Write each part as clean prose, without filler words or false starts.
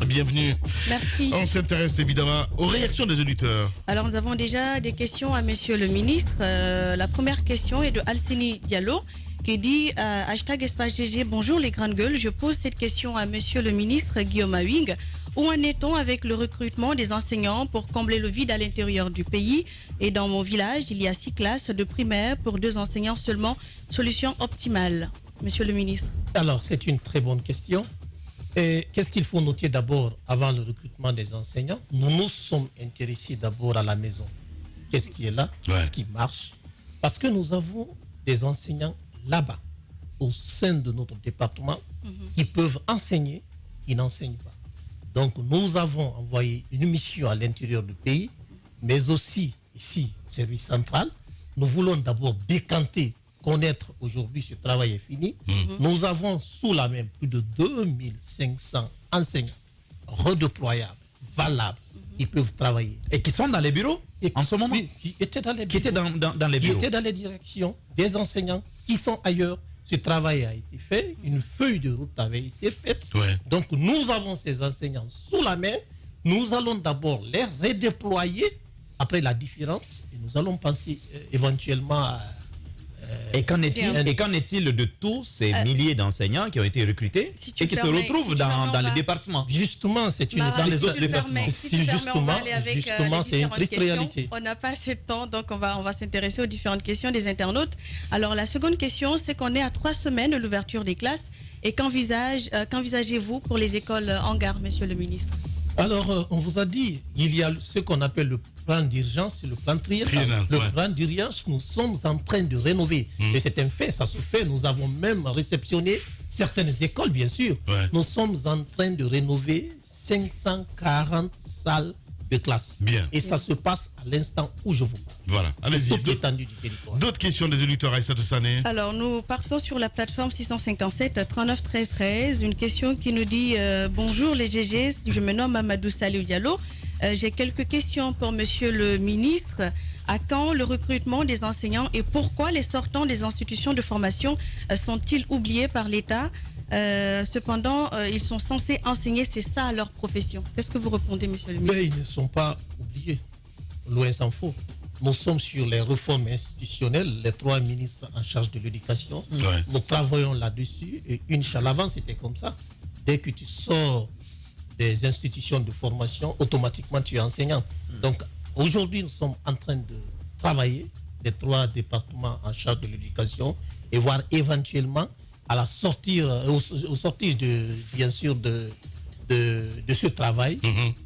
Bienvenue. Merci. On s'intéresse évidemment aux réactions des auditeurs. Alors nous avons déjà des questions à Monsieur le ministre. La première question est de Alcini Diallo qui dit hashtag espace GG, bonjour les grandes gueules. Je pose cette question à Monsieur le ministre Guillaume Awing. Où en est-on avec le recrutement des enseignants pour combler le vide à l'intérieur du pays? Et dans mon village, il y a 6 classes de primaire pour 2 enseignants seulement. Solution optimale, Monsieur le ministre. Alors, c'est une très bonne question. Et qu'est-ce qu'il faut noter d'abord avant le recrutement des enseignants? Nous nous sommes intéressés d'abord à la maison. Qu'est-ce qui est là? Qu'est-ce qui marche? Parce que nous avons des enseignants là-bas, au sein de notre département, qui peuvent enseigner, qui n'enseignent pas. Donc, nous avons envoyé une mission à l'intérieur du pays, mais aussi ici, au service central. Nous voulons d'abord décanter, connaître aujourd'hui ce travail est fini. Nous avons sous la main plus de 2500 enseignants redéployables, valables, qui peuvent travailler. Et qui sont dans les bureaux en ce moment? Oui, qui étaient dans les bureaux. Qui étaient dans les bureaux. Qui étaient dans les directions des enseignants qui sont ailleurs. Ce travail a été fait, une feuille de route avait été faite. Ouais. Donc nous avons ces enseignants sous la main. Nous allons d'abord les redéployer après la différence et nous allons penser éventuellement à... Et qu'en est-il de tous ces milliers d'enseignants qui ont été recrutés et qui se retrouvent dans les départements? Justement, c'est une dans les autres départements. Justement, c'est une triste réalité. On n'a pas assez de temps, donc on va s'intéresser aux différentes questions des internautes. Alors la seconde question, c'est qu'on est à 3 semaines de l'ouverture des classes. Et qu'envisagez-vous pour les écoles en gare, Monsieur le ministre? Alors, on vous a dit, il y a ce qu'on appelle le plan d'urgence et le plan triennal. Le plan d'urgence, nous sommes en train de rénover. Et c'est un fait, ça se fait. Nous avons même réceptionné certaines écoles, bien sûr. Nous sommes en train de rénover 540 salles de classe. Bien. Et ça se passe à l'instant où je vous parle. Voilà, allez-y. Toute l'étendue du territoire. D'autres questions des auditeurs, Aïssatou Sané? Alors, nous partons sur la plateforme 657 39 13 13. Une question qui nous dit bonjour les GG, je me nomme Amadou Salou Diallo. J'ai quelques questions pour Monsieur le ministre. À quand le recrutement des enseignants et pourquoi les sortants des institutions de formation sont-ils oubliés par l'État? Cependant, ils sont censés enseigner, c'est ça leur profession. Qu'est-ce que vous répondez, Monsieur le ministre? Mais ils ne sont pas oubliés, loin s'en faut. Nous sommes sur les réformes institutionnelles, les 3 ministres en charge de l'éducation. Nous travaillons là-dessus et Inch'Allah, avant c'était comme ça. Dès que tu sors des institutions de formation, automatiquement tu es enseignant. Donc aujourd'hui, nous sommes en train de travailler, les 3 départements en charge de l'éducation, et voir éventuellement à la sortie, au sortir de, bien sûr, de ce travail,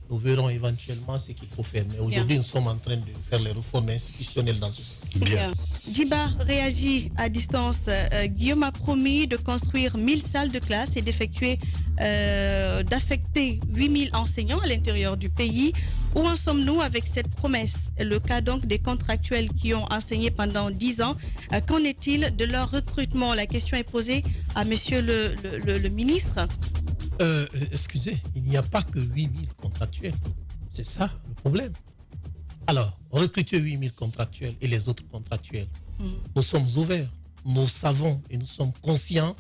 nous verrons éventuellement ce qu'il faut faire. Mais aujourd'hui, nous sommes en train de faire les réformes institutionnelles dans ce sens. Bien. Djiba réagit à distance. Guillaume a promis de construire 1000 salles de classe et d'affecter 8000 enseignants à l'intérieur du pays. Où en sommes-nous avec cette promesse? Le cas donc des contractuels qui ont enseigné pendant 10 ans. Qu'en est-il de leur recrutement? La question est posée à Monsieur le ministre. Excusez, il n'y a pas que 8000 contractuels. C'est ça le problème. Alors, recruter 8000 contractuels et les autres contractuels, nous sommes ouverts. Nous savons et nous sommes conscients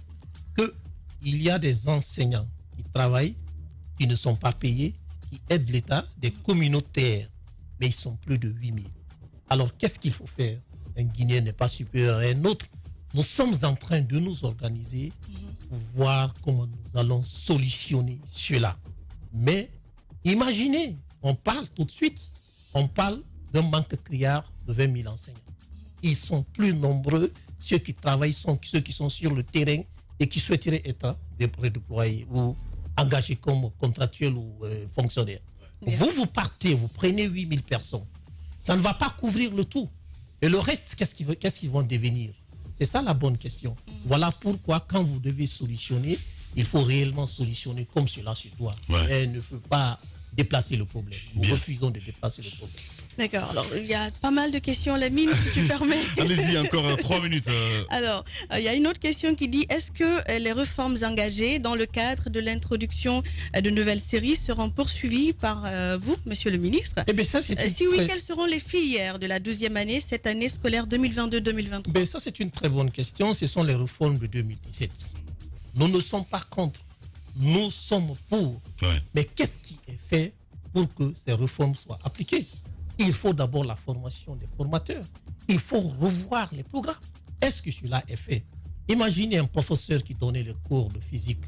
qu'il y a des enseignants qui travaillent, qui ne sont pas payés, qui aident l'État, des communautaires, mais ils sont plus de 8000. Alors, qu'est-ce qu'il faut faire? Un Guinéen n'est pas supérieur à un autre. Nous sommes en train de nous organiser pour voir comment nous allons solutionner cela. Mais imaginez, on parle tout de suite, on parle d'un manque criard de 20 000 enseignants. Ils sont plus nombreux, ceux qui travaillent sont ceux qui sont sur le terrain et qui souhaiteraient être redéployés ou engagés comme contractuels ou fonctionnaires. Vous partez, vous prenez 8000 personnes. Ça ne va pas couvrir le tout. Et le reste, qu'est-ce qu'ils vont devenir? C'est ça la bonne question. Voilà pourquoi, quand vous devez solutionner, il faut réellement solutionner comme cela se doit. Et il ne faut pas déplacer le problème. Nous refusons de déplacer le problème. D'accord. Alors, il y a pas mal de questions, Lamine, si tu permets. Allez-y, encore 3 minutes. Alors, il y a une autre question qui dit, est-ce que les réformes engagées dans le cadre de l'introduction de nouvelles séries seront poursuivies par vous, Monsieur le ministre? Eh bien, ça, c'est si oui, quelles seront les filières de la 12e année, cette année scolaire 2022-2023? Ben, ça, c'est une très bonne question. Ce sont les réformes de 2017. Nous ne sommes pas contre. nous sommes pour. Ouais. Mais qu'est-ce qui est fait pour que ces réformes soient appliquées? Il faut d'abord la formation des formateurs. Il faut revoir les programmes. Est-ce que cela est fait? Imaginez un professeur qui donnait les cours de physique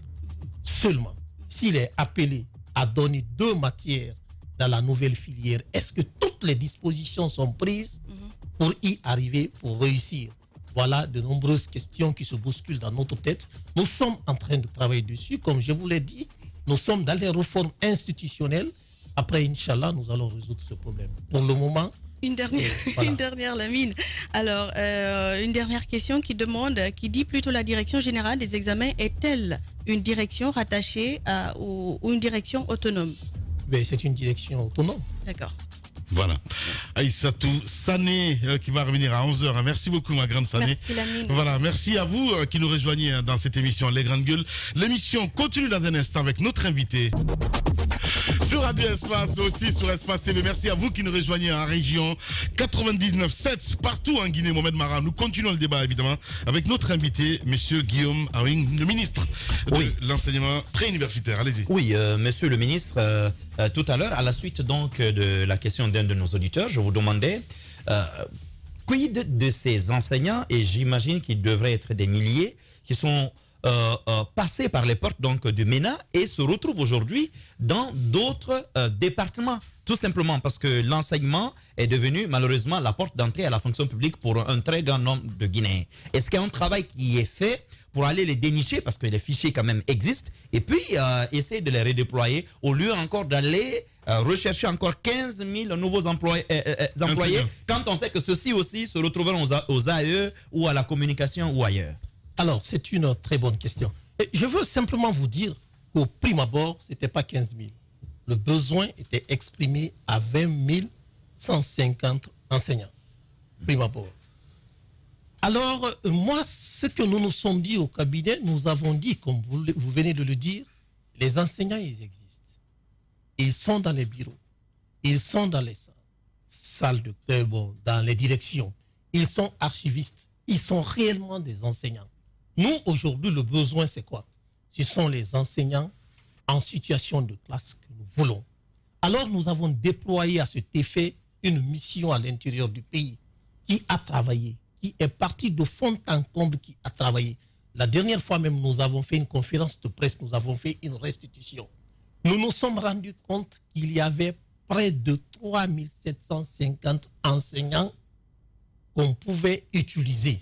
seulement. S'il est appelé à donner 2 matières dans la nouvelle filière, est-ce que toutes les dispositions sont prises pour y arriver, pour réussir? Voilà de nombreuses questions qui se bousculent dans notre tête. Nous sommes en train de travailler dessus. Comme je vous l'ai dit, nous sommes dans les réformes institutionnelles. Après, Inch'Allah, nous allons résoudre ce problème. Pour le moment... Une dernière, Lamine. Alors, une dernière question qui dit plutôt la direction générale des examens est-elle une direction rattachée ou une direction autonome? C'est une direction autonome. D'accord. Voilà. Aïssatou Sané qui va revenir à 11h. Merci beaucoup, ma grande Sané. Merci, Lamine. Voilà, merci à vous qui nous rejoignez dans cette émission Les Grandes Gueules. L'émission continue dans un instant avec notre invité. Sur Radio Espace, aussi sur Espace TV. Merci à vous qui nous rejoignez en région 99.7, partout en Guinée, Mohamed Mara. Nous continuons le débat, évidemment, avec notre invité, monsieur Guillaume Awing, le ministre de l'enseignement préuniversitaire. Allez-y. Oui, monsieur le ministre, tout à l'heure, à la suite donc de la question d'un de nos auditeurs, je vous demandais quid de ces enseignants, et j'imagine qu'ils devraient être des milliers, qui sont passés par les portes donc du MENA et se retrouvent aujourd'hui dans d'autres départements, tout simplement parce que l'enseignement est devenu malheureusement la porte d'entrée à la fonction publique pour un très grand nombre de Guinéens. Est-ce qu'il y a un travail qui est fait pour aller les dénicher, parce que les fichiers quand même existent, et puis essayer de les redéployer au lieu encore d'aller rechercher encore 15 000 nouveaux employés quand on sait que ceux-ci aussi se retrouveront aux AE ou à la communication ou ailleurs? Alors, c'est une très bonne question. Et je veux simplement vous dire qu'au prime abord, ce n'était pas 15 000. Le besoin était exprimé à 20 150 enseignants. Prime abord. Alors, moi, ce que nous nous sommes dit au cabinet, nous avons dit, comme vous venez de le dire, les enseignants, ils existent. Ils sont dans les bureaux. Ils sont dans les salles de club, dans les directions. Ils sont archivistes. Ils sont réellement des enseignants. Nous, aujourd'hui, le besoin, c'est quoi? Ce sont les enseignants en situation de classe que nous voulons. Alors, nous avons déployé à cet effet une mission à l'intérieur du pays qui a travaillé, qui est partie de fond en comble, qui a travaillé. La dernière fois même, nous avons fait une conférence de presse, nous avons fait une restitution. Nous nous sommes rendus compte qu'il y avait près de 3 750 enseignants qu'on pouvait utiliser.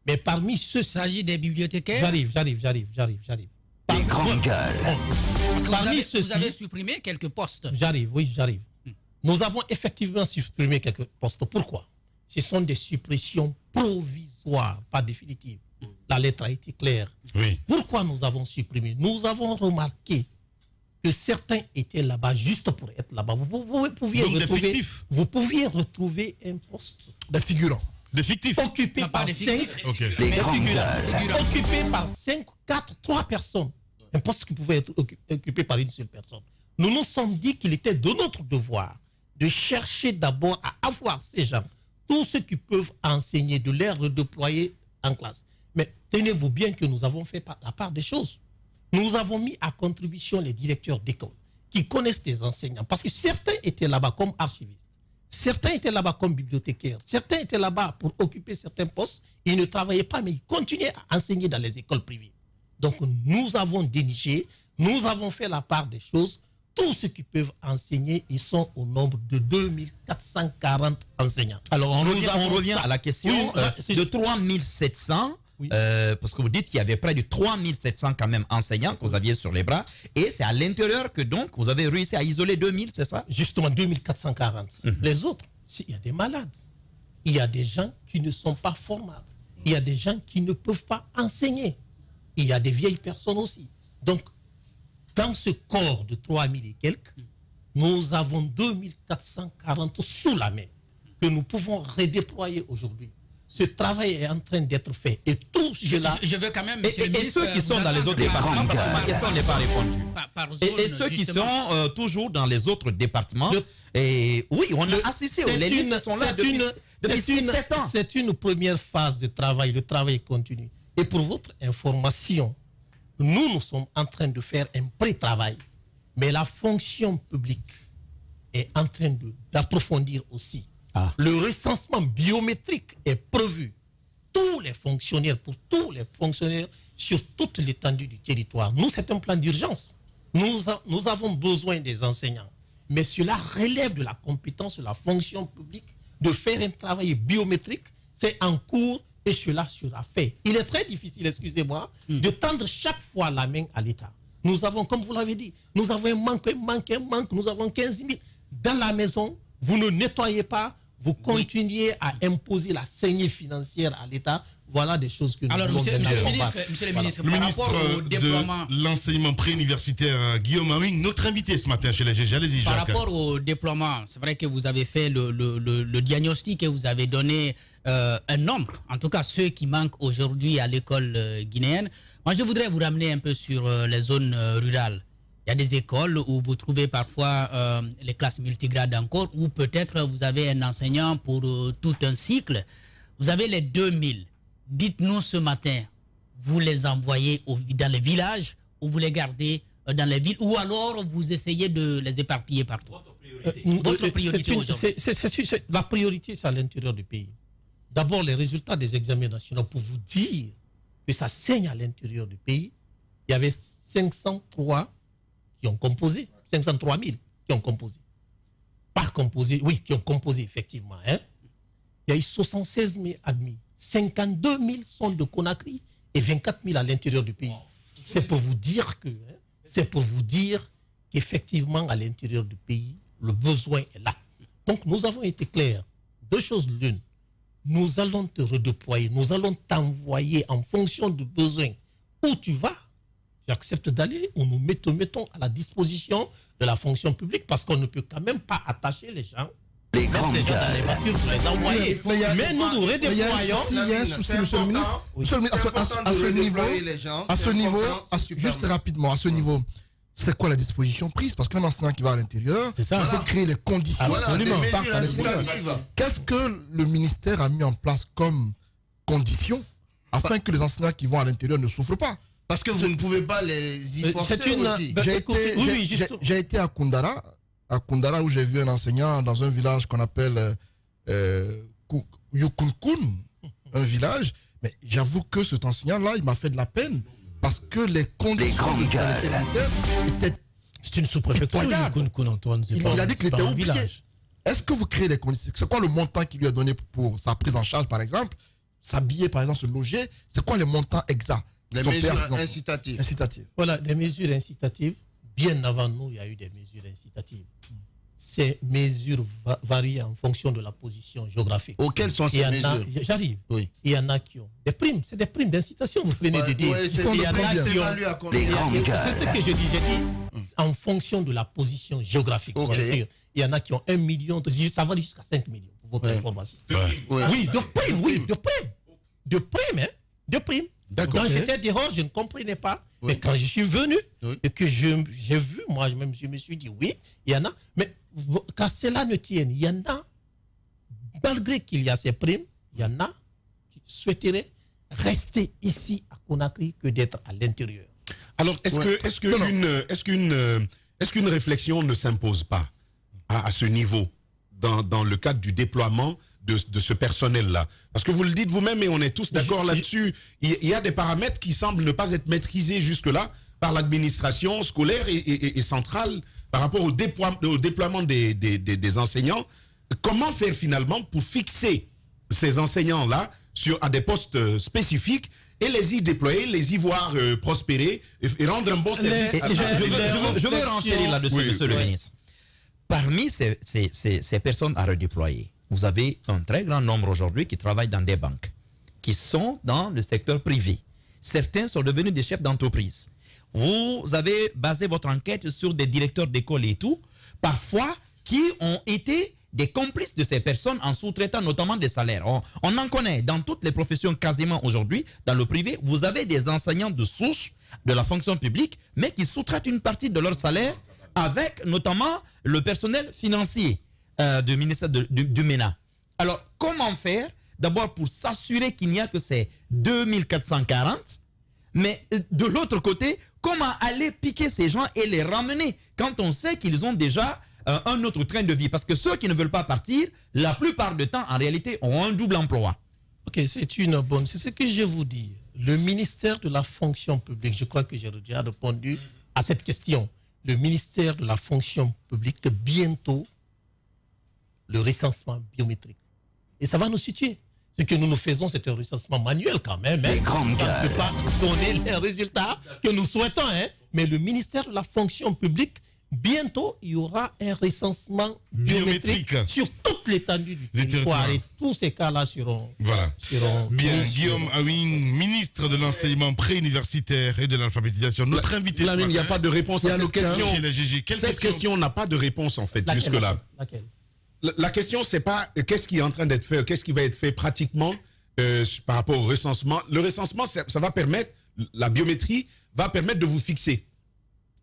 Mais parmi ceux... Il s'agit des bibliothécaires. J'arrive. Les grandes gueules. Vous avez supprimé quelques postes. J'arrive. Nous avons effectivement supprimé quelques postes. Pourquoi? Ce sont des suppressions provisoires, pas définitives. La lettre a été claire. Oui. Pourquoi nous avons supprimé? Nous avons remarqué que certains étaient là-bas juste pour être là-bas. Vous pouviez retrouver un poste de figurant. Des fictifs. Occupé par 5, 4, 3 personnes. Un poste qui pouvait être occupé par une seule personne. Nous nous sommes dit qu'il était de notre devoir de chercher d'abord à avoir ces gens, tous ceux qui peuvent enseigner, de les redéployer en classe. Mais tenez-vous bien que nous avons fait la part des choses. Nous avons mis à contribution les directeurs d'école qui connaissent les enseignants, parce que certains étaient là-bas comme archivistes. Certains étaient là-bas comme bibliothécaires. Certains étaient là-bas pour occuper certains postes. Ils ne travaillaient pas, mais ils continuaient à enseigner dans les écoles privées. Donc, nous avons déniché, nous avons fait la part des choses. Tous ceux qui peuvent enseigner, ils sont au nombre de 2440 enseignants. Alors, on revient à la question de 3700. Oui. Parce que vous dites qu'il y avait près de 3700 quand même enseignants que vous aviez sur les bras, et c'est à l'intérieur que donc vous avez réussi à isoler 2000, c'est ça? Justement, 2440. Les autres, il y a des malades, il y a des gens qui ne sont pas formables, il y a des gens qui ne peuvent pas enseigner, il y a des vieilles personnes aussi. Donc, dans ce corps de 3000 et quelques, nous avons 2440 sous la main que nous pouvons redéployer aujourd'hui. Ce travail est en train d'être fait. Et tout cela... Je veux quand même... Et ceux qui sont dans les autres départements, parce que ma question n'est pas répondue. Et ceux qui sont toujours dans les autres départements... Et oui, on a assisté. Les listes sont là depuis 7 ans. C'est une première phase de travail. Le travail continue. Et pour votre information, nous sommes en train de faire un pré-travail. Mais la fonction publique est en train d'approfondir aussi. Le recensement biométrique est prévu. Pour tous les fonctionnaires sur toute l'étendue du territoire. Nous, c'est un plan d'urgence. Nous avons besoin des enseignants. Mais cela relève de la compétence de la fonction publique de faire un travail biométrique. C'est en cours et cela sera fait. Il est très difficile, excusez-moi, de tendre chaque fois la main à l'État. Nous avons, comme vous l'avez dit, nous avons un manque. Nous avons 15 000. Dans la maison, vous ne nettoyez pas, vous continuez à imposer la saignée financière à l'État. Voilà des choses que nous avons monsieur le ministre, par rapport au déploiement de l'enseignement préuniversitaire, Guillaume Awing, notre invité ce matin chez les GG. Allez-y, par Jacques. rapport au déploiement, c'est vrai que vous avez fait le diagnostic et vous avez donné un nombre, en tout cas ceux qui manquent aujourd'hui à l'école guinéenne. Moi, je voudrais vous ramener un peu sur les zones rurales. Il y a des écoles où vous trouvez parfois les classes multigrades encore, où peut-être vous avez un enseignant pour tout un cycle. Vous avez les 2000. Dites-nous ce matin, vous les envoyez dans les villages ou vous les gardez dans les villes, ou alors vous essayez de les éparpiller partout? Votre priorité aujourd'hui? La priorité, c'est à l'intérieur du pays. D'abord, les résultats des examens nationaux, pour vous dire que ça saigne à l'intérieur du pays, il y avait 503 qui ont composé, 503 000 qui ont composé. Pas composé, oui, qui ont composé, effectivement. Hein. Il y a eu 76 000 admis. 52 000 sont de Conakry et 24 000 à l'intérieur du pays. C'est pour vous dire qu'effectivement, à l'intérieur du pays, le besoin est là. Donc, nous avons été clairs. Deux choses l'une. Nous allons te redéployer, nous allons t'envoyer en fonction du besoin. Où tu vas, tu acceptes d'aller, ou nous mettons à la disposition de la fonction publique parce qu'on ne peut quand même pas attacher les gens. Les grandes gens dans les voitures pour les envoyer. Mais nous nous redéployons. Il y a un souci, monsieur le ministre. À ce niveau, juste rapidement, à ce niveau, c'est quoi la disposition prise? Parce qu'un enseignant qui va à l'intérieur, il faut créer les conditions. Absolument. Qu'est-ce que le ministère a mis en place comme condition afin que les enseignants qui vont à l'intérieur ne souffrent pas? Parce que vous ne pouvez pas les y forcer aussi. J'ai été à Koundara, où j'ai vu un enseignant dans un village qu'on appelle Yukunkun, un village. Mais j'avoue que cet enseignant-là, il m'a fait de la peine parce que les conditions de étaient. C'est une sous-préfecture, Yukunkun, Antoine. Il a dit qu'il était oublié. Est-ce que vous créez des conditions? C'est quoi le montant qu'il lui a donné pour sa prise en charge, par exemple? S'habiller, par exemple, se loger. C'est quoi les montants exacts? Les mesures incitatives. Voilà, des mesures incitatives. Bien avant nous, il y a eu des mesures incitatives. Ces mesures varient en fonction de la position géographique. Quelles sont ces mesures? J'arrive. Oui. Il y en a qui ont des primes. C'est des primes d'incitation, vous venez de dire. Il y en a qui ont... C'est ce que je dis. J'ai dit en fonction de la position géographique, bien sûr. Il y en a qui ont 1 million, ça va jusqu'à 5 millions, pour votre information. Oui, de primes, De primes. Quand j'étais dehors, je ne comprenais pas. Mais quand je suis venu et que j'ai vu, moi-même, je me suis dit, oui, il y en a. Mais qu'à cela ne tienne, il y en a, malgré qu'il y a ces primes, il y en a qui souhaiteraient rester ici à Conakry que d'être à l'intérieur. Alors, est-ce qu'une réflexion ne s'impose pas à ce niveau dans le cadre du déploiement de ce personnel-là? Parce que vous le dites vous-même et on est tous d'accord là-dessus. Il y a des paramètres qui semblent ne pas être maîtrisés jusque-là par l'administration scolaire et centrale par rapport au déploiement des enseignants. Comment faire finalement pour fixer ces enseignants-là à des postes spécifiques et les y déployer, les y voir prospérer et rendre un bon service? Je veux renchérir là-dessus, monsieur le ministre. Parmi ces personnes à redéployer, vous avez un très grand nombre aujourd'hui qui travaillent dans des banques, qui sont dans le secteur privé. Certains sont devenus des chefs d'entreprise. Vous avez basé votre enquête sur des directeurs d'école et tout, parfois qui ont été des complices de ces personnes en sous-traitant notamment des salaires. On en connaît dans toutes les professions quasiment aujourd'hui. Dans le privé, vous avez des enseignants de souche de la fonction publique, mais qui sous-traitent une partie de leur salaire avec notamment le personnel financier du ministère du MENA. Alors, comment faire? D'abord, pour s'assurer qu'il n'y a que ces 2440 Mais de l'autre côté, comment aller piquer ces gens et les ramener quand on sait qu'ils ont déjà un autre train de vie? Parce que ceux qui ne veulent pas partir, la plupart du temps, en réalité, ont un double emploi. Ok, c'est une bonne... C'est ce que je vous dis. Le ministère de la fonction publique, je crois que j'ai déjà répondu à cette question. Le ministère de la fonction publique, bientôt, le recensement biométrique. Et ça va nous situer. Ce que nous faisons, c'est un recensement manuel quand même. Hein. Ça ne peut pas donner les résultats que nous souhaitons. Hein. Mais le ministère de la fonction publique, bientôt, il y aura un recensement biométrique sur toute l'étendue du territoire. Et tous ces cas-là seront... Voilà. Bien, Guillaume Awing, ministre de l'enseignement préuniversitaire et de l'alphabétisation. Notre invité... Il n'y a pas de réponse à cette question. Cette question n'a pas de réponse, en fait, jusque-là. Laquelle? La question, c'est pas qu'est-ce qui est en train d'être fait, qu'est-ce qui va être fait pratiquement par rapport au recensement. Le recensement, ça va permettre, la biométrie va permettre de vous fixer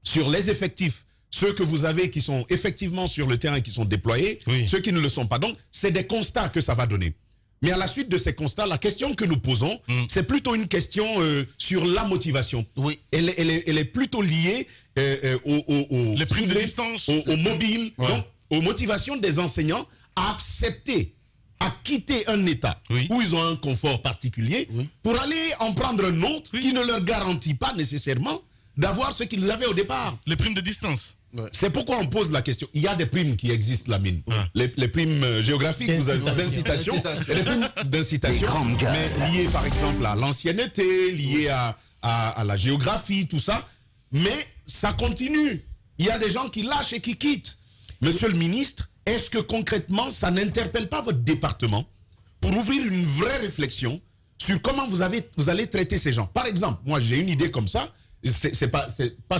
sur les effectifs, ceux que vous avez qui sont effectivement sur le terrain, qui sont déployés, ceux qui ne le sont pas. Donc, c'est des constats que ça va donner. Mais à la suite de ces constats, la question que nous posons, c'est plutôt une question sur la motivation. Oui. Elle est plutôt liée les primes de distance, aux mobiles, donc, aux motivations des enseignants à accepter, à quitter un état où ils ont un confort particulier pour aller en prendre un autre qui ne leur garantit pas nécessairement d'avoir ce qu'ils avaient au départ. Les primes de distance. C'est pourquoi on pose la question. Il y a des primes qui existent, Lamine. Les primes géographiques, vous avez des incitations, les primes d'incitation, mais liées par exemple à l'ancienneté, liées à la géographie, tout ça. Mais ça continue. Il y a des gens qui lâchent et qui quittent. Monsieur le ministre, est-ce que concrètement, ça n'interpelle pas votre département pour ouvrir une vraie réflexion sur comment vous allez traiter ces gens? Par exemple, moi j'ai une idée comme ça, c'est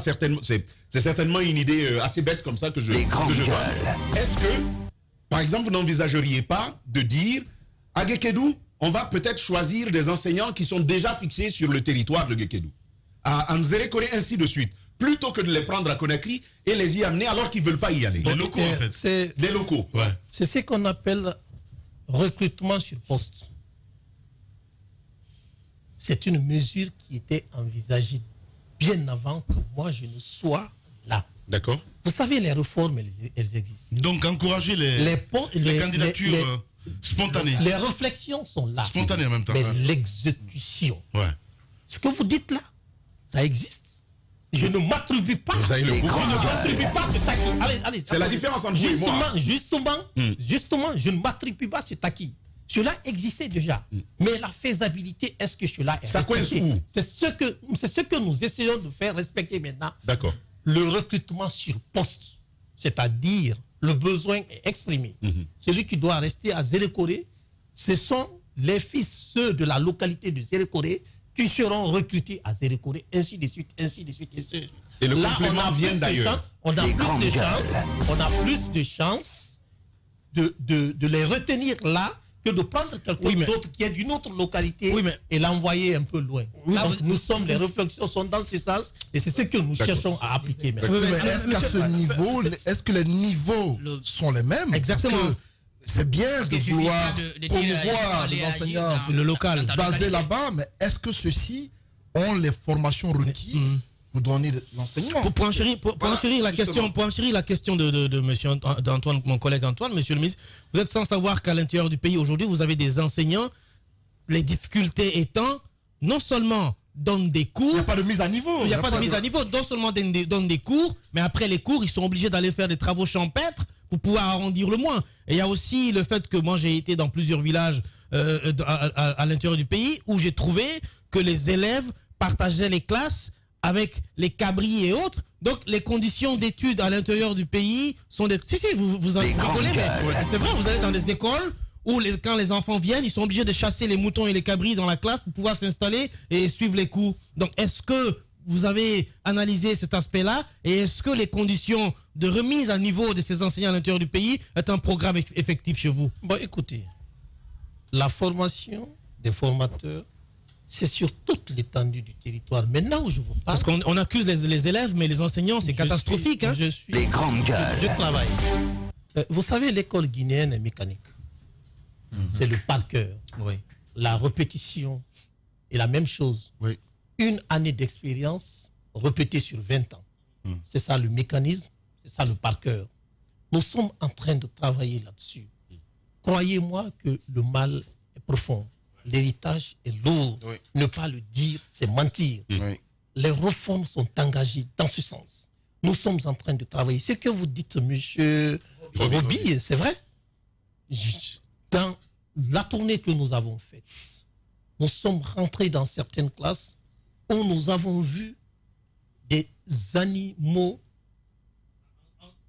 certainement une idée assez bête comme ça que je donne. Est-ce que, par exemple, vous n'envisageriez pas de dire, à Guékédou, on va peut-être choisir des enseignants qui sont déjà fixés sur le territoire de Guékédou, à Nzérékoré, ainsi de suite, plutôt que de les prendre à Conakry et les y amener alors qu'ils ne veulent pas y aller. Les locaux, en fait. C'est des locaux. Ouais. C'est ce qu'on appelle recrutement sur poste. C'est une mesure qui était envisagée bien avant que moi je ne sois là. D'accord. Vous savez, les réformes, elles existent. Donc, encourager les candidatures spontanées. Les réflexions sont là. Spontanées en même temps. Mais l'exécution, ce que vous dites là, ça existe. Je ne m'attribue pas. Vous avez le pouvoir. Je ne m'attribue pas cet acquis. Allez, c'est la différence entre vous et moi. Justement, je ne m'attribue pas cet acquis. Cela existait déjà. Mais la faisabilité, est-ce que cela est respecté? C'est ce que nous essayons de faire respecter maintenant. D'accord. Le recrutement sur poste, c'est-à-dire le besoin est exprimé. Celui qui doit rester à Zérékoré, ce sont les fils, ceux de la localité de Zérékoré, qui seront recrutés à Zérékoré, ainsi de suite, ainsi de suite, ainsi de suite. Et le complément vient d'ailleurs. On a plus de chances de les retenir là que de prendre quelqu'un d'autre qui est d'une autre localité et l'envoyer un peu loin. Donc, les réflexions sont dans ce sens et c'est ce que nous cherchons à appliquer. Est-ce qu'à ce niveau, est-ce que les niveaux sont les mêmes? Exactement. C'est bien de vouloir promouvoir les enseignants le local basés là-bas, mais est-ce que ceux-ci ont les formations requises pour donner l'enseignement? Pour enchérir la question de monsieur Antoine, mon collègue Antoine, monsieur le ministre, vous êtes sans savoir qu'à l'intérieur du pays, aujourd'hui, vous avez des enseignants, les difficultés étant, non seulement donnent des cours... Il n'y a pas de mise à niveau. Il n'y a pas de mise à niveau, non seulement donnent des cours, mais après les cours, ils sont obligés d'aller faire des travaux champêtres pour pouvoir arrondir le moins. Et il y a aussi le fait que moi, j'ai été dans plusieurs villages à l'intérieur du pays où j'ai trouvé que les élèves partageaient les classes avec les cabris et autres. Donc, les conditions d'études à l'intérieur du pays sont des... Si, vous en rigolez, mais c'est vrai, vous allez dans des écoles où quand les enfants viennent, ils sont obligés de chasser les moutons et les cabris dans la classe pour pouvoir s'installer et suivre les cours. Donc, est-ce que vous avez analysé cet aspect-là et est-ce que les conditions de remise à niveau de ces enseignants à l'intérieur du pays est un programme effectif chez vous? Bon, écoutez, la formation des formateurs, c'est sur toute l'étendue du territoire. Maintenant où je vous parle... Parce qu'on accuse les élèves, mais les enseignants, c'est catastrophique. Les grandes gueules. Je travaille. Vous savez, l'école guinéenne est mécanique. C'est le par cœur. La répétition est la même chose. une année d'expérience répétée sur 20 ans. C'est ça le mécanisme, c'est ça le par cœur. Nous sommes en train de travailler là-dessus. Croyez-moi que le mal est profond. L'héritage est lourd. Oui. Ne pas le dire, c'est mentir. Oui. Les réformes sont engagées dans ce sens. Nous sommes en train de travailler. Ce que vous dites, monsieur Roby, c'est vrai. Dans la tournée que nous avons faite, nous sommes rentrés dans certaines classes où nous avons vu des animaux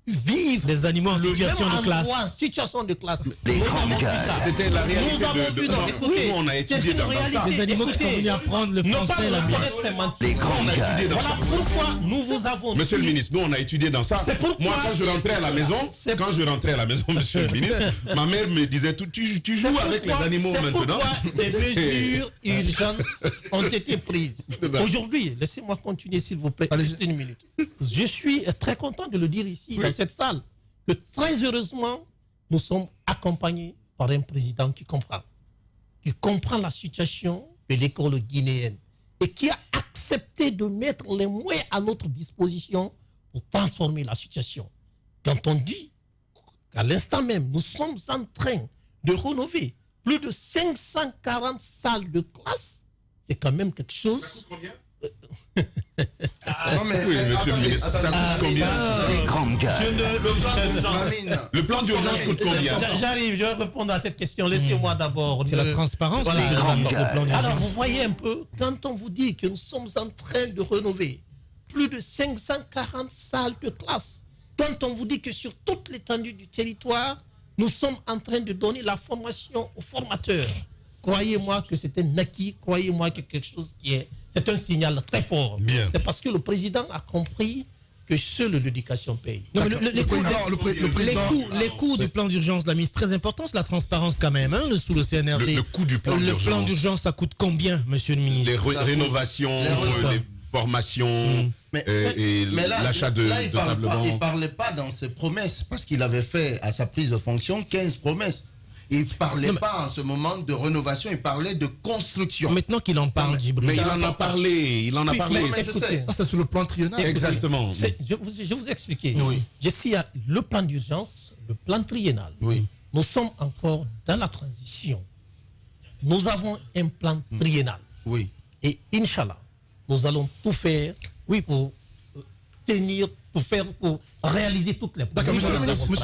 vivre des animaux en situation de classe. Situation de classe. C'était la réalité nous, on a étudié dans ça. Des animaux qui sont venus apprendre le français, la Voilà pourquoi nous vous avons dit. Monsieur le ministre, nous on a étudié dans ça. Moi quand je rentrais à la maison, monsieur le ministre, ma mère me disait tu joues avec les animaux maintenant. Des mesures urgentes ont été prises. Aujourd'hui, laissez-moi continuer s'il vous plaît. Juste une minute. Je suis très content de le dire ici dans cette salle que très heureusement nous sommes accompagnés par un président qui comprend la situation de l'école guinéenne et qui a accepté de mettre les moyens à notre disposition pour transformer la situation. Quand on dit qu'à l'instant même nous sommes en train de rénover plus de 540 salles de classe, c'est quand même quelque chose. Ça coûte combien? Non mais oui, monsieur le ministre, ça coûte combien? Le plan d'urgence coûte combien? J'arrive, je vais répondre à cette question. Laissez-moi d'abord. C'est la transparence. Voilà. Alors vous voyez un peu, quand on vous dit que nous sommes en train de rénover plus de 540 salles de classe, quand on vous dit que sur toute l'étendue du territoire, nous sommes en train de donner la formation aux formateurs, croyez-moi que c'est un acquis, croyez-moi que quelque chose qui est... C'est un signal très fort. C'est parce que le président a compris que seule l'éducation paye. Non, les coûts du plan d'urgence, la ministre, très important, c'est la transparence quand même, hein, sous le CNRD. Le coût du plan d'urgence. Le plan d'urgence, ça coûte combien, monsieur le ministre? Les rénovations, les formations et l'achat de tables bancs. Il ne parlait pas dans ses promesses, parce qu'il avait fait à sa prise de fonction 15 promesses. Il ne parlait pas en ce moment de rénovation, il parlait de construction. Maintenant qu'il en parle, Djibril. Mais il en a parlé, Écoutez, ça c'est sur le plan triennal. Exactement. Je vais vous expliquer. Oui. Je suis à le plan d'urgence, le plan triennal. Oui. Nous sommes encore dans la transition. Nous avons un plan triennal. Oui. Et Inch'Allah, nous allons tout faire pour tenir, pour réaliser toutes les... D'accord,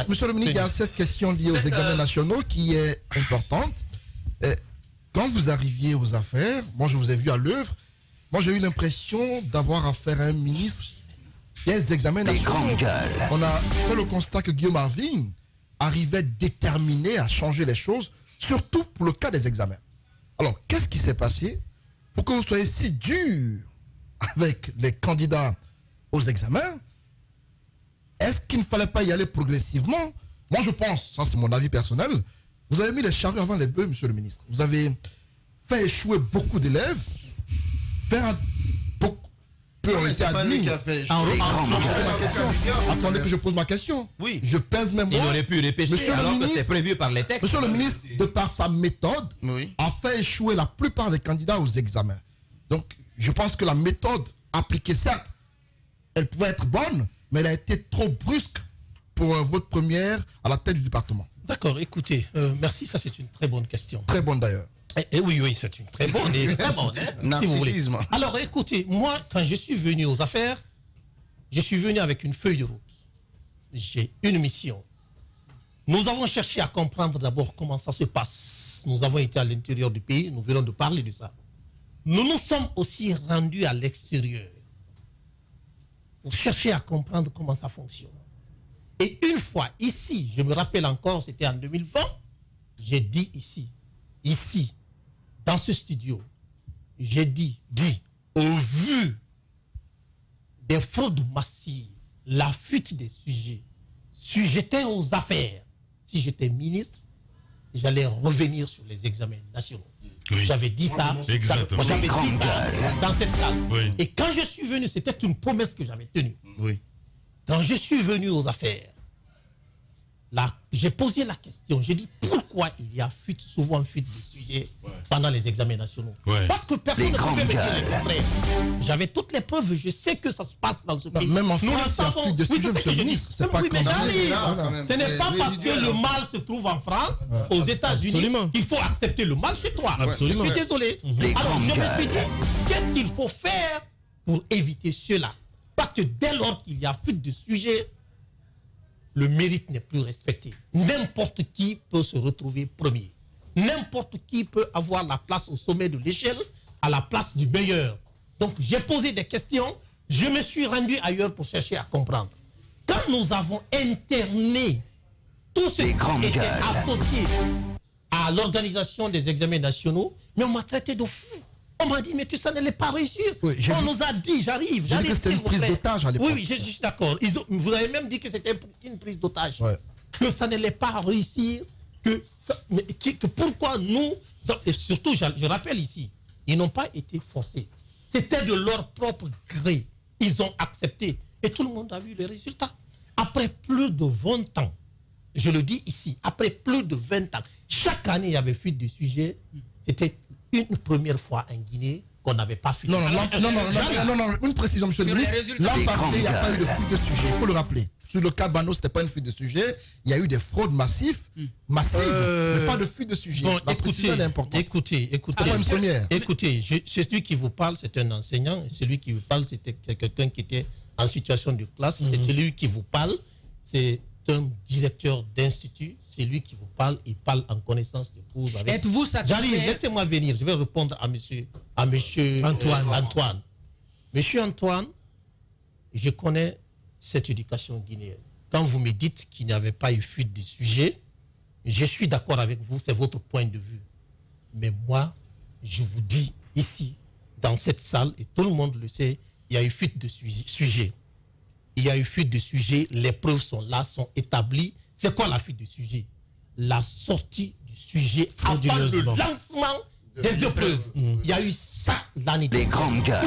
monsieur le ministre, il y a cette question liée aux examens nationaux qui est importante. Quand vous arriviez aux affaires, moi je vous ai vu à l'œuvre, moi j'ai eu l'impression d'avoir affaire à un ministre des examens nationaux. On a fait le constat que Guillaume Arvin arrivait déterminé à changer les choses, surtout pour le cas des examens. Alors, qu'est-ce qui s'est passé pour que vous soyez si dur avec les candidats aux examens? Est-ce qu'il ne fallait pas y aller progressivement? Moi, je pense, ça c'est mon avis personnel, vous avez mis les charrues avant les bœufs, monsieur le ministre. Vous avez fait échouer beaucoup d'élèves, peu ont été admis. Attendez que je pose ma question. Oui. Je pèse même moi. Il aurait pu dépêcher alors que c'est prévu par les textes. Monsieur le ministre, de par sa méthode, a fait échouer la plupart des candidats aux examens. Donc, je pense que la méthode appliquée, certes, elle pouvait être bonne, mais elle a été trop brusque pour votre première à la tête du département. D'accord, écoutez, merci, ça c'est une très bonne question. Très bonne d'ailleurs. Oui, c'est une très bonne et très bonne, si vous voulez. Alors écoutez, moi, quand je suis venu aux affaires, je suis venu avec une feuille de route. J'ai une mission. Nous avons cherché à comprendre d'abord comment ça se passe. Nous avons été à l'intérieur du pays, nous venons de parler de ça. Nous nous sommes aussi rendus à l'extérieur pour chercher à comprendre comment ça fonctionne. Et une fois ici, je me rappelle encore, c'était en 2020, j'ai dit ici, dans ce studio, j'ai dit, au vu des fraudes massives, la fuite des sujets, si j'étais aux affaires, si j'étais ministre, j'allais revenir sur les examens nationaux. Oui. J'avais dit ça, j'avais dit ça dans cette salle. Oui. Et quand je suis venu, c'était une promesse que j'avais tenue. Oui. Quand je suis venu aux affaires, là, j'ai posé la question, j'ai dit pourquoi pourquoi il y a souvent fuite de sujets pendant les examens nationaux. Parce que personne ne pouvait me dire le contraire. J'avais toutes les preuves, je sais que ça se passe dans ce pays. Même en France, il y a fuite de sujets, monsieur le ministre. C'est pas ce n'est pas parce que le mal se trouve en France, aux États-Unis, qu'il faut accepter le mal chez toi. Je suis désolé. Alors, je me suis dit, qu'est-ce qu'il faut faire pour éviter cela? Parce que dès lors qu'il y a fuite de sujets, le mérite n'est plus respecté. N'importe qui peut se retrouver premier. N'importe qui peut avoir la place au sommet de l'échelle, à la place du meilleur. Donc j'ai posé des questions, je me suis rendu ailleurs pour chercher à comprendre. Quand nous avons interné tous ceux qui étaient associés à l'organisation des examens nationaux, mais on m'a traité de fou. On m'a dit mais que ça n'allait pas réussir. Oui, on nous a dit, j'arrive. J'ai dit que c'était une prise d'otage à l'époque. Oui, je suis d'accord. Vous avez même dit que c'était une prise d'otage. Que ça n'allait pas réussir. Que pourquoi nous... Et surtout, je rappelle ici, ils n'ont pas été forcés. C'était de leur propre gré. Ils ont accepté. Et tout le monde a vu les résultats. Après plus de 20 ans, je le dis ici, après plus de 20 ans, chaque année, il y avait fuite du sujet. C'était une première fois en Guinée qu'on n'avait pas fuite. Non, une précision, monsieur le ministre. L'an passé, il n'y a pas eu de fuite de sujet. Il faut le rappeler. Sur le cas Bano, ce n'était pas une fuite de sujet. Il y a eu des fraudes massives, mais pas de fuite de sujet. Bon, la précision est importante. Écoutez, celui qui vous parle, c'est un enseignant. Et celui qui vous parle, c'est quelqu'un qui était en situation de classe. C'est celui qui vous parle, c'est un directeur d'institut. C'est lui qui vous parle. Il parle en connaissance de cause. Êtes-vous satisfait? J'arrive, laissez-moi venir. Je vais répondre à monsieur Antoine. Monsieur Antoine, je connais cette éducation guinéenne. Quand vous me dites qu'il n'y avait pas eu fuite de sujet, je suis d'accord avec vous, c'est votre point de vue. Mais moi, je vous dis ici, dans cette salle, et tout le monde le sait, il y a eu fuite de sujet. Il y a eu fuite de sujet, les preuves sont là, sont établies. C'est quoi la fuite de sujet? La sortie du sujet avant le lancement des épreuves. Il y a eu ça l'année dernière. Les grandes gueules.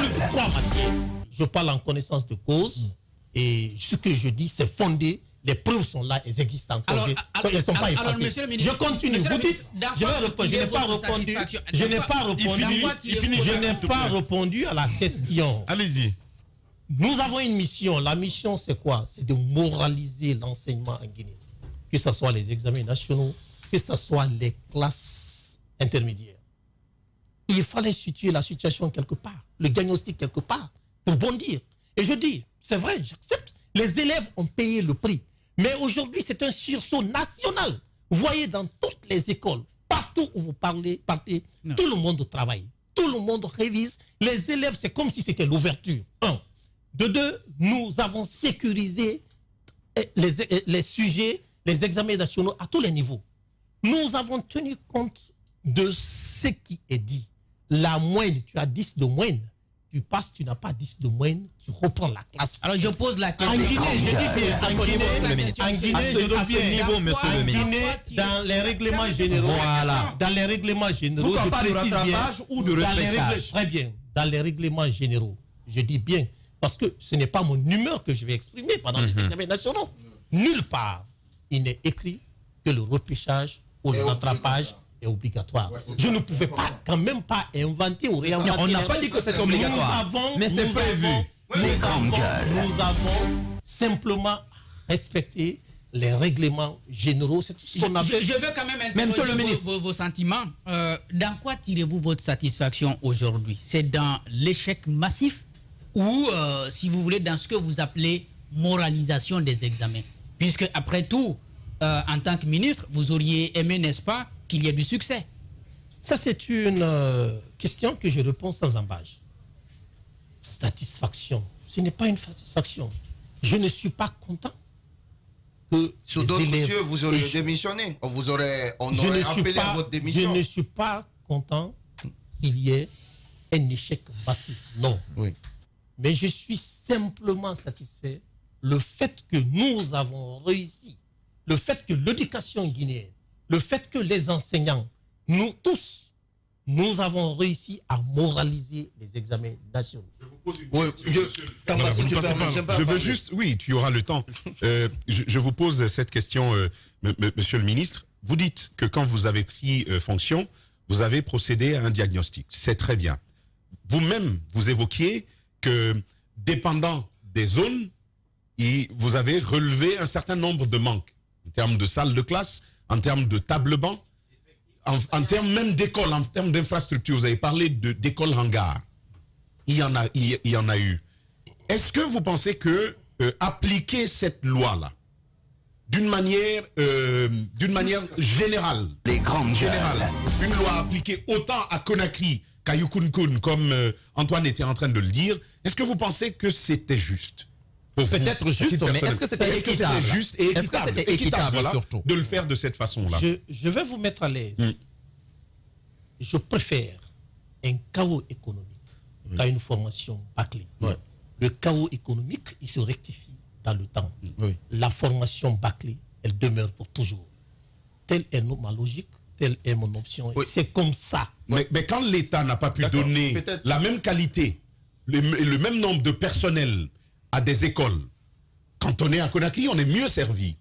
Je parle en connaissance de cause. Et ce que je dis, c'est fondé. Les preuves sont là, elles existent encore. Elles ne sont pas effacées. Je continue. Vous dites, je n'ai pas répondu. Je n'ai pas répondu à la question. Allez-y. Nous avons une mission. La mission, c'est quoi? C'est de moraliser l'enseignement en Guinée. Que ce soit les examens nationaux, que ce soit les classes intermédiaires. Il fallait situer la situation quelque part, le diagnostic quelque part, pour bondir. Et je dis, c'est vrai, j'accepte. Les élèves ont payé le prix. Mais aujourd'hui, c'est un sursaut national. Vous voyez, dans toutes les écoles, partout où vous partez, tout le monde travaille. Tout le monde révise. Les élèves, c'est comme si c'était l'ouverture. Un. De deux, nous avons sécurisé les sujets, les examens nationaux à tous les niveaux. Nous avons tenu compte de ce qui est dit. La moyenne, tu as 10 de moyenne. Tu passes, tu n'as pas 10 de moyenne, tu reprends la classe. Alors je pose la question. En Guinée, dans les règlements généraux, dans les règlements généraux, je pas de rattrapage ou de repêchage. Très bien, dans les règlements généraux, je dis bien, parce que ce n'est pas mon humeur que je vais exprimer pendant les examens nationaux. Nulle part, il n'est écrit que le repêchage ou le rattrapage est obligatoire. Je ne pouvais pas quand même pas inventer ou réinventer. On n'a pas dit que c'est obligatoire, mais c'est prévu. Nous avons simplement respecté les règlements généraux. C'est tout ce qu'on appelle. Je veux quand même interroger vos sentiments. Dans quoi tirez-vous votre satisfaction aujourd'hui? C'est dans l'échec massif ou, si vous voulez, dans ce que vous appelez moralisation des examens? Puisque, après tout, en tant que ministre, vous auriez aimé, n'est-ce pas, qu'il y ait du succès? Ça, c'est une question que je réponds sans embâche. Satisfaction. Ce n'est pas une satisfaction. Je ne suis pas content que sur d'autres cieux, vous auriez démissionné. On aurait appelé à votre démission. Je ne suis pas content qu'il y ait un échec massif. Non. Oui. Mais je suis simplement satisfait le fait que nous avons réussi, le fait que l'éducation guinéenne, le fait que les enseignants, nous tous, nous avons réussi à moraliser les examens nationaux. Je vous pose une question. Je veux juste, oui, tu auras le temps. Je vous pose cette question, monsieur le ministre. vous dites que quand vous avez pris fonction, vous avez procédé à un diagnostic. C'est très bien. Vous-même, vous évoquiez que, dépendant des zones, vous avez relevé un certain nombre de manques en termes de salles de classe, en termes de tables-bancs, en termes même d'écoles, en termes d'infrastructures. Vous avez parlé d'écoles hangars. Il y en a eu. Est-ce que vous pensez que appliquer cette loi-là, d'une manière générale, une loi appliquée autant à Conakry qu'à Yukunkun, comme Antoine était en train de le dire, est-ce que vous pensez que c'était juste? Peut-être juste, mais est-ce que c'était équitable? Juste et équitable, voilà, surtout, de le faire de cette façon-là? Je vais vous mettre à l'aise. Je préfère un chaos économique qu'à une formation bâclée. Le chaos économique, il se rectifie dans le temps. La formation bâclée, elle demeure pour toujours. Telle est ma logique, telle est mon option. C'est comme ça. Mais quand l'État n'a pas pu donner la même qualité, le même nombre de personnel à des écoles, quand on est à Conakry, on est mieux servi.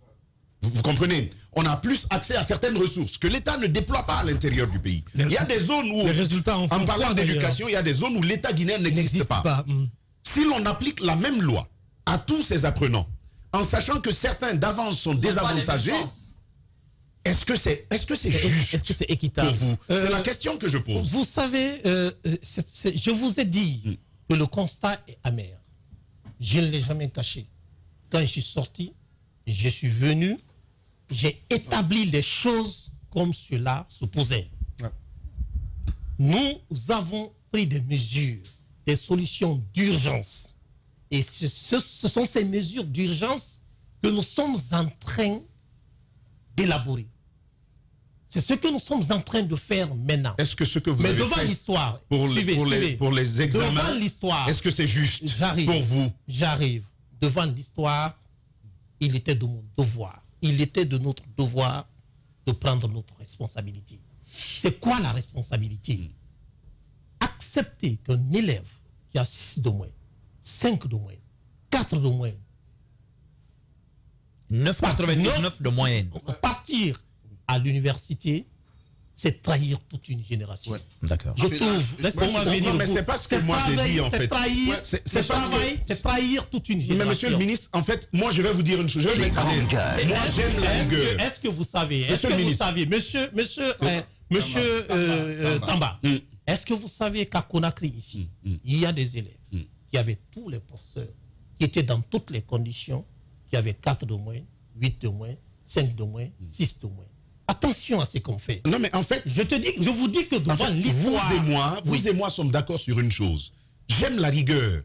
Vous comprenez? On a plus accès à certaines ressources que l'État ne déploie pas à l'intérieur du pays. Il y a des zones où, en parlant d'éducation, il y a des zones où l'État guinéen n'existe pas. Si l'on applique la même loi à tous ces apprenants, en sachant que certains d'avance sont désavantagés, est-ce que c'est juste? Est-ce que c'est équitable pour vous? C'est la question que je pose. Vous savez, je vous ai dit que le constat est amer. Je ne l'ai jamais caché. Quand je suis sorti, je suis venu, j'ai établi les choses comme cela se posait. Nous avons pris des mesures, des solutions d'urgence. Et ce sont ces mesures d'urgence que nous sommes en train d'élaborer. C'est ce que nous sommes en train de faire maintenant. Est-ce que ce que vous avez devant fait l'histoire, pour les examens, devant l'histoire, est-ce que c'est juste pour vous? J'arrive. Devant l'histoire, il était de mon devoir. Il était de notre devoir de prendre notre responsabilité. C'est quoi la responsabilité? Accepter qu'un élève qui a 6 de moins, 5 de moins, 4 de moins, 9,99 de moyenne, partir à l'université, c'est trahir toute une génération. D'accord. Je trouve, laissez-moi venir. Mais c'est pas ce que moi j'ai dit en fait. C'est trahir toute une génération. Mais monsieur le ministre, en fait, moi je vais vous dire une chose. Je vais mettre à l'aise. Moi j'aime la rigueur. Est-ce que vous savez, monsieur Tamba, est-ce que vous savez qu'à Conakry ici, il y a des élèves qui avaient tous les professeurs, qui étaient dans toutes les conditions, qui avaient 4 de moins, 8 de moins, 5 de moins, 6 de moins. Attention à ce qu'on fait. Non, mais en fait, je vous dis que devant l'histoire, vous et moi sommes d'accord sur une chose. J'aime la rigueur.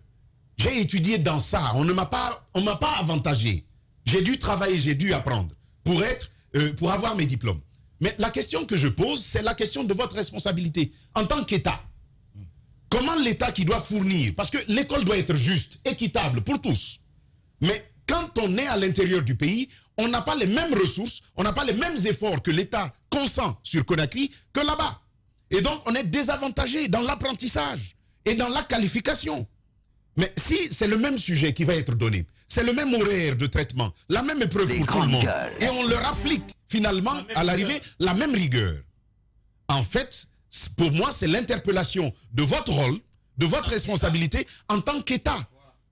J'ai étudié dans ça. On m'a pas avantagé. J'ai dû travailler, j'ai dû apprendre pour avoir mes diplômes. Mais la question que je pose, c'est la question de votre responsabilité en tant qu'État. Comment l'État qui doit fournir, parce que l'école doit être juste, équitable pour tous. Mais quand on est à l'intérieur du pays, on n'a pas les mêmes ressources, on n'a pas les mêmes efforts que l'État consent sur Conakry que là-bas. Et donc, on est désavantagé dans l'apprentissage et dans la qualification. Mais si c'est le même sujet qui va être donné, c'est le même horaire de traitement, la même épreuve pour tout le monde, et on leur applique finalement, à l'arrivée, la même rigueur. En fait, pour moi, c'est l'interpellation de votre rôle, de votre responsabilité en tant qu'État,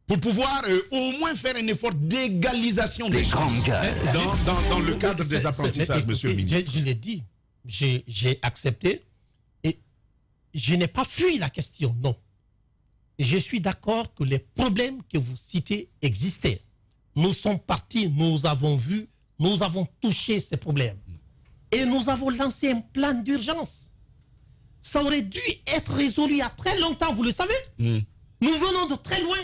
pour pouvoir au moins faire un effort d'égalisation des chances dans le cadre des apprentissages, monsieur le ministre. Je l'ai dit, j'ai accepté et je n'ai pas fui la question, non. Je suis d'accord que les problèmes que vous citez existaient. Nous sommes partis, nous avons vu, nous avons touché ces problèmes. Et nous avons lancé un plan d'urgence. Ça aurait dû être résolu il y a très longtemps, vous le savez. Nous venons de très loin.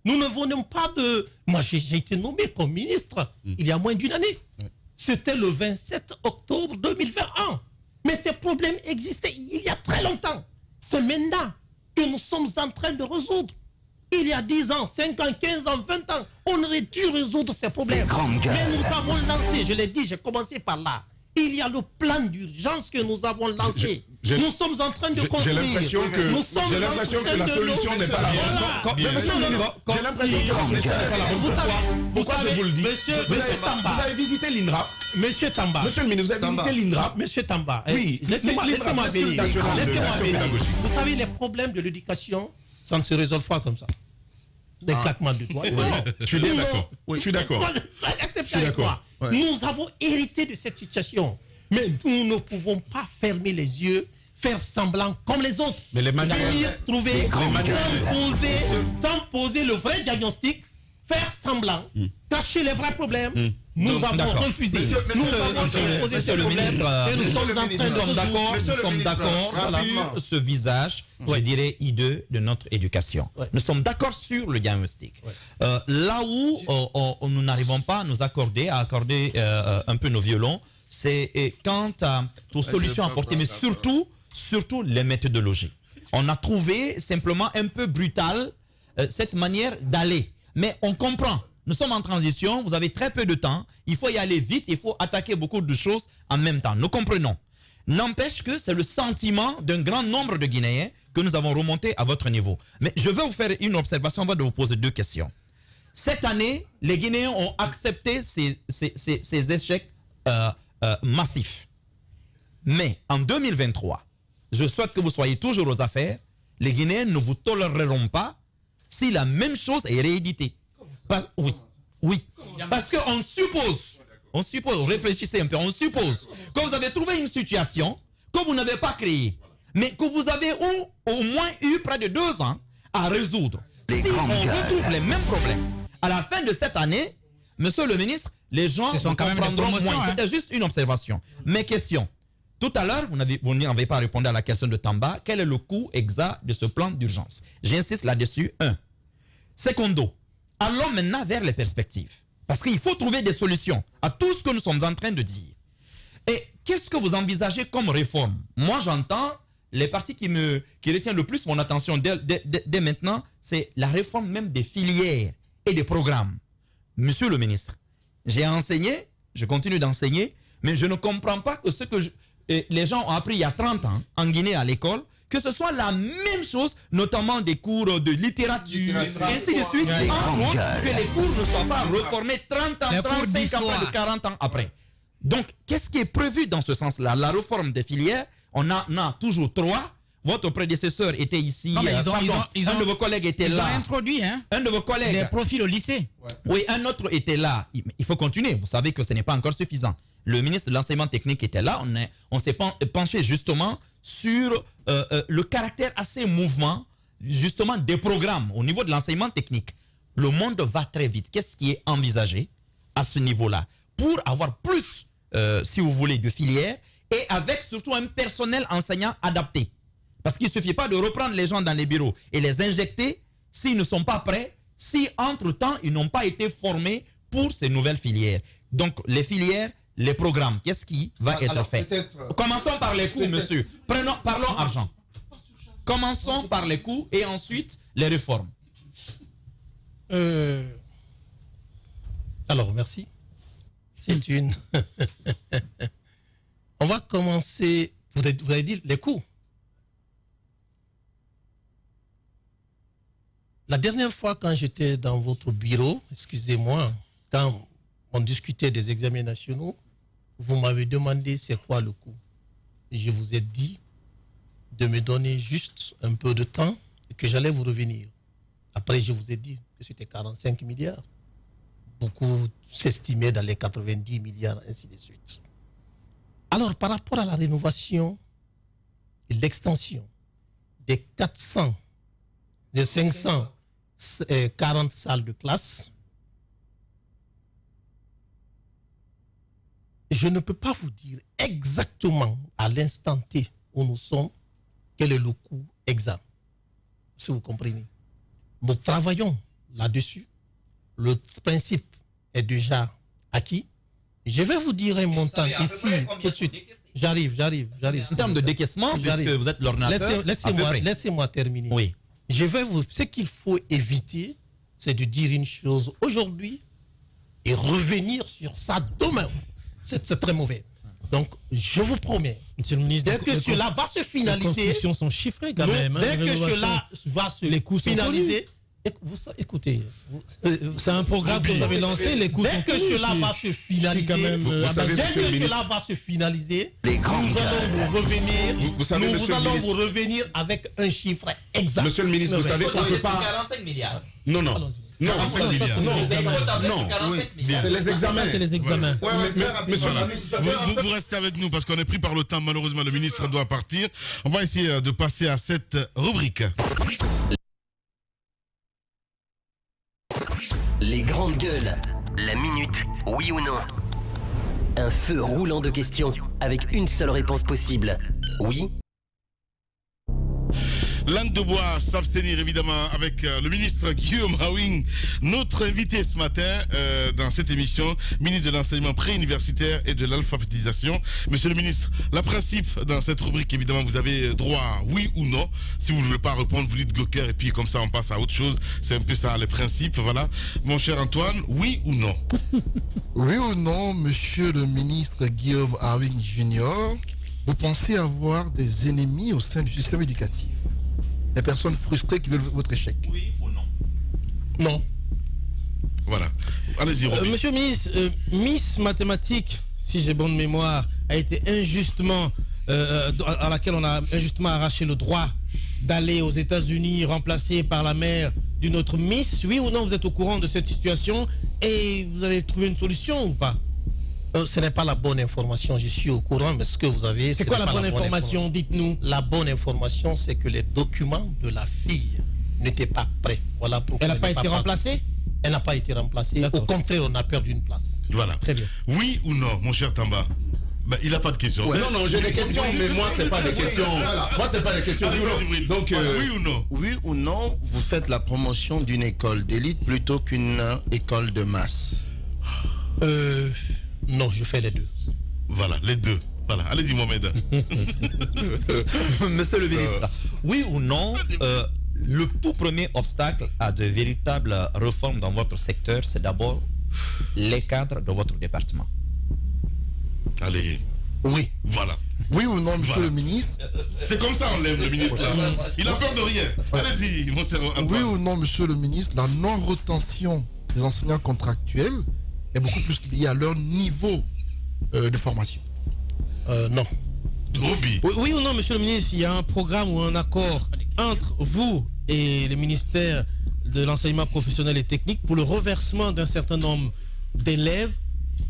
Nous ne venons pas de... Moi, j'ai été nommé comme ministre il y a moins d'une année. C'était le 27 octobre 2021. Mais ces problèmes existaient il y a très longtemps. C'est maintenant que nous sommes en train de résoudre. Il y a 10 ans, 5 ans, 15 ans, 20 ans, on aurait dû résoudre ces problèmes. Mais nous avons lancé, je l'ai dit, j'ai commencé par là. Il y a le plan d'urgence que nous avons lancé. Nous sommes en train de construire. J'ai l'impression que la solution n'est pas là. J'ai l'impression que la solution n'est pas là. Pourquoi je vous le dis? Vous avez visité l'INRAP. Monsieur Tamba. Monsieur le ministre, vous avez visité l'INRAP. Monsieur Tamba. Oui, laissez-moi venir. Laissez-moi. Vous savez, les problèmes de l'éducation, ça ne se résolve pas comme ça. Des claquements de doigts. Je suis bien d'accord. Je suis d'accord. Acceptez avec moi. Nous avons hérité de cette situation. Mais nous ne pouvons pas fermer les yeux, faire semblant comme les autres. Mais les manuels, trouver sans poser le vrai diagnostic, faire semblant, cacher les vrais problèmes. Nous avons refusé. Nous avons posé ce problème et nous sommes en train de Nous sommes d'accord sur ce visage, je dirais, hideux de notre éducation. Nous sommes d'accord sur le diagnostic. Là où nous n'arrivons pas à nous accorder, un peu nos violons, c'est quant aux solutions apportées, mais surtout les méthodologies. On a trouvé simplement un peu brutal cette manière d'aller. Mais on comprend. Nous sommes en transition, vous avez très peu de temps, il faut y aller vite, il faut attaquer beaucoup de choses en même temps. Nous comprenons. N'empêche que c'est le sentiment d'un grand nombre de Guinéens que nous avons remonté à votre niveau. Mais je vais vous faire une observation avant de vous poser deux questions. Cette année, les Guinéens ont accepté ces échecs massifs. Mais en 2023, je souhaite que vous soyez toujours aux affaires. Les Guinéens ne vous toléreront pas si la même chose est rééditée. Oui. Parce qu'on suppose, réfléchissez un peu, on suppose que vous avez trouvé une situation que vous n'avez pas créée, mais que vous avez au moins eu près de 2 ans à résoudre. Si on retrouve les mêmes problèmes à la fin de cette année, monsieur le ministre, les gens comprendront moins. C'était juste une observation. Mes questions. Tout à l'heure, vous n'avez pas répondu à la question de Tamba. Quel est le coût exact de ce plan d'urgence? J'insiste là-dessus. 1. Secondo, allons maintenant vers les perspectives. Parce qu'il faut trouver des solutions à tout ce que nous sommes en train de dire. Et qu'est-ce que vous envisagez comme réforme? Moi, j'entends les parties qui retiennent le plus mon attention dès maintenant, c'est la réforme même des filières et des programmes. Monsieur le ministre, j'ai enseigné, je continue d'enseigner, mais je ne comprends pas que ce que les gens ont appris il y a 30 ans en Guinée à l'école, que ce soit la même chose, notamment des cours de littérature, ainsi de suite, entre autres, que les cours ne soient pas reformés 30 ans, 35 ans, près de 40 ans après. Donc, qu'est-ce qui est prévu dans ce sens-là? La réforme des filières, on en a toujours 3. Votre prédécesseur était ici. Non, un de vos collègues était là. Ils ont introduit un de vos collègues. Des profils au lycée. Oui, un autre était là. Il faut continuer. Vous savez que ce n'est pas encore suffisant. Le ministre de l'enseignement technique était là. On s'est penché justement sur le caractère assez mouvement justement des programmes au niveau de l'enseignement technique. Le monde va très vite. Qu'est-ce qui est envisagé à ce niveau-là pour avoir plus, si vous voulez, de filières et avec surtout un personnel enseignant adapté? Parce qu'il ne suffit pas de reprendre les gens dans les bureaux et les injecter s'ils ne sont pas prêts, si entre-temps ils n'ont pas été formés pour ces nouvelles filières. Donc les filières, les programmes, qu'est-ce qui va être fait? Commençons par les coûts, monsieur. Parlons argent. Commençons par les coûts et ensuite les réformes. Alors, merci. C'est une... On va commencer... Vous avez dit les coûts. La dernière fois, quand j'étais dans votre bureau, excusez-moi, quand on discutait des examens nationaux, vous m'avez demandé c'est quoi le coût. Et je vous ai dit de me donner juste un peu de temps et que j'allais vous revenir. Après, je vous ai dit que c'était 45 milliards. Beaucoup s'estimaient dans les 90 milliards, ainsi de suite. Alors, par rapport à la rénovation et l'extension des 540 salles de classe, je ne peux pas vous dire exactement à l'instant T où nous sommes quel est le coût exact. Si vous comprenez. Nous travaillons là-dessus. Le principe est déjà acquis. Je vais vous dire un montant ici tout de suite. J'arrive. En termes de décaissement, puisque vous êtes l'ordinateur. Laissez-moi terminer. Oui. Ce qu'il faut éviter, c'est de dire une chose aujourd'hui et revenir sur ça demain. C'est très mauvais. Donc, je vous promets, Monsieur le ministre, dès que cela va se les finaliser, constructions sont chiffrées quand même. hein, dès les que rénovations. cela va se Les coûts sont finaliser, écoutez, C'est un programme que vous avez lancé, les coûts sont dès que connus. cela va se finaliser, quand même, Vous savez, dès monsieur le que ministre, cela va se finaliser, Les nous grandes allons vous revenir, Vous savez, nous monsieur le allons ministre, vous revenir avec un chiffre exact. Monsieur le ministre, vous savez qu'on ne peut pas... 45 milliards. Non, non. Non, Ça, ça, c'est non, les examens. non. 45 milliards. C'est les examens. Ça, c'est les examens. Monsieur, Vous restez avec nous parce qu'on est pris par le temps. Malheureusement, le ministre doit partir. On va essayer de passer à cette rubrique. Les grandes gueules. La minute, oui ou non. Un feu roulant de questions avec une seule réponse possible. Oui. Langue de bois, s'abstenir évidemment avec le ministre Guillaume Hawing, notre invité ce matin dans cette émission, ministre de l'enseignement préuniversitaire et de l'alphabétisation. Monsieur le ministre, le principe dans cette rubrique, évidemment, vous avez droit à oui ou non. Si vous ne voulez pas répondre, vous dites Goker et puis comme ça on passe à autre chose. C'est un peu ça les principes, voilà. Mon cher Antoine, oui ou non? Oui ou non, monsieur le ministre Guillaume Hawing Junior, vous pensez avoir des ennemis au sein du système éducatif? Des personnes frustrées qui veulent votre échec? Oui ou non? Non. Voilà. Allez-y, Roby. Monsieur le ministre, Miss Mathématiques, si j'ai bonne mémoire, a été injustement, à laquelle on a injustement arraché le droit d'aller aux États-Unis, remplacée par la mère d'une autre Miss. Oui ou non, vous êtes au courant de cette situation et vous avez trouvé une solution ou pas? Ce n'est pas la bonne information, je suis au courant, mais ce que vous avez... C'est quoi la bonne information? Dites-nous. La bonne information, c'est que les documents de la fille n'étaient pas prêts. Voilà pourquoi Elle n'a pas été remplacée? Elle n'a pas été remplacée. Au contraire, on a perdu une place. Voilà. Très bien. Oui ou non, mon cher Tamba? Ben, il n'a pas de questions. Ouais. Non, non, j'ai des questions, mais moi, c'est pas des questions. Moi, c'est pas des questions. Donc, oui ou non? Oui ou non, vous faites la promotion d'une école d'élite plutôt qu'une école de masse? Non, je fais les deux. Voilà, les deux. Voilà, allez-y Mohamed. Monsieur le ministre, oui ou non, le tout premier obstacle à de véritables réformes dans votre secteur, c'est d'abord les cadres de votre département. Allez. Oui. Voilà. Oui ou non, monsieur Voilà. le ministre? C'est comme ça on l'aime, le ministre. Là. Il a peur de rien. Allez-y, mon cher Antoine. Oui ou non, monsieur le ministre, la non-retention des enseignants contractuels est beaucoup plus liée à leur niveau de formation? Non. Roby. Oui ou non, monsieur le ministre, il y a un programme ou un accord entre vous et le ministère de l'enseignement professionnel et technique pour le reversement d'un certain nombre d'élèves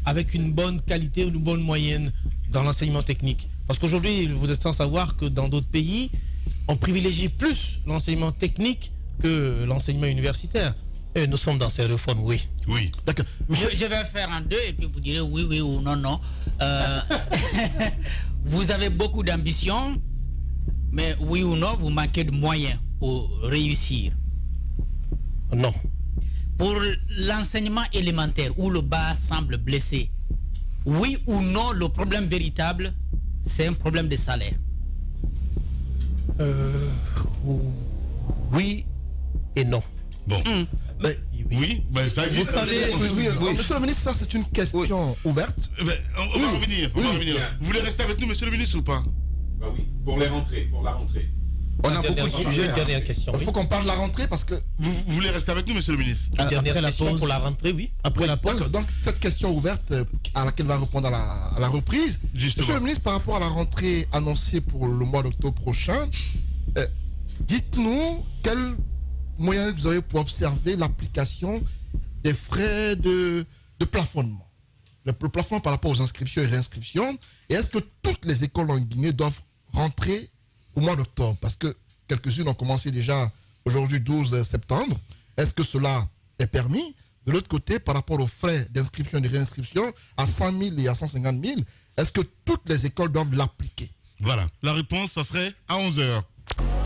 avec une bonne qualité ou une bonne moyenne dans l'enseignement technique? Parce qu'aujourd'hui, vous êtes sans savoir que dans d'autres pays, on privilégie plus l'enseignement technique que l'enseignement universitaire. Et nous sommes dans ces réformes, oui. Oui. D'accord. Je vais faire en deux et puis vous direz oui ou non, non. Vous avez beaucoup d'ambition, mais oui ou non, vous manquez de moyens pour réussir. Non. Pour l'enseignement élémentaire où le bas semble blessé, oui ou non, le problème véritable, c'est un problème de salaire? Oui et non. Bon. Mais, Oui, ben ça existe. vous savez, oui. Monsieur le ministre, ça c'est une question ouverte. Ben, on va revenir. On va revenir. Vous voulez rester avec nous, monsieur le ministre, ou pas? bah oui, pour la rentrée. On a beaucoup de sujets. Une dernière question. Il faut qu'on parle de la rentrée parce que... Vous voulez rester avec nous, monsieur le ministre? Une dernière Après la question pause. pour la rentrée, oui. Après la pause. D'accord, donc cette question ouverte à laquelle va répondre à la reprise. Justement. Monsieur le ministre, par rapport à la rentrée annoncée pour le mois d'octobre prochain, dites-nous quels moyens vous avez pour observer l'application des frais de plafonnement. Le plafond par rapport aux inscriptions et réinscriptions. Et est-ce que toutes les écoles en Guinée doivent rentrer au mois d'octobre? Parce que quelques-unes ont commencé déjà aujourd'hui 12 septembre. Est-ce que cela est permis? De l'autre côté, par rapport aux frais d'inscription et de réinscription à 100 000 et à 150 000, est-ce que toutes les écoles doivent l'appliquer? Voilà. La réponse, ça serait à 11h.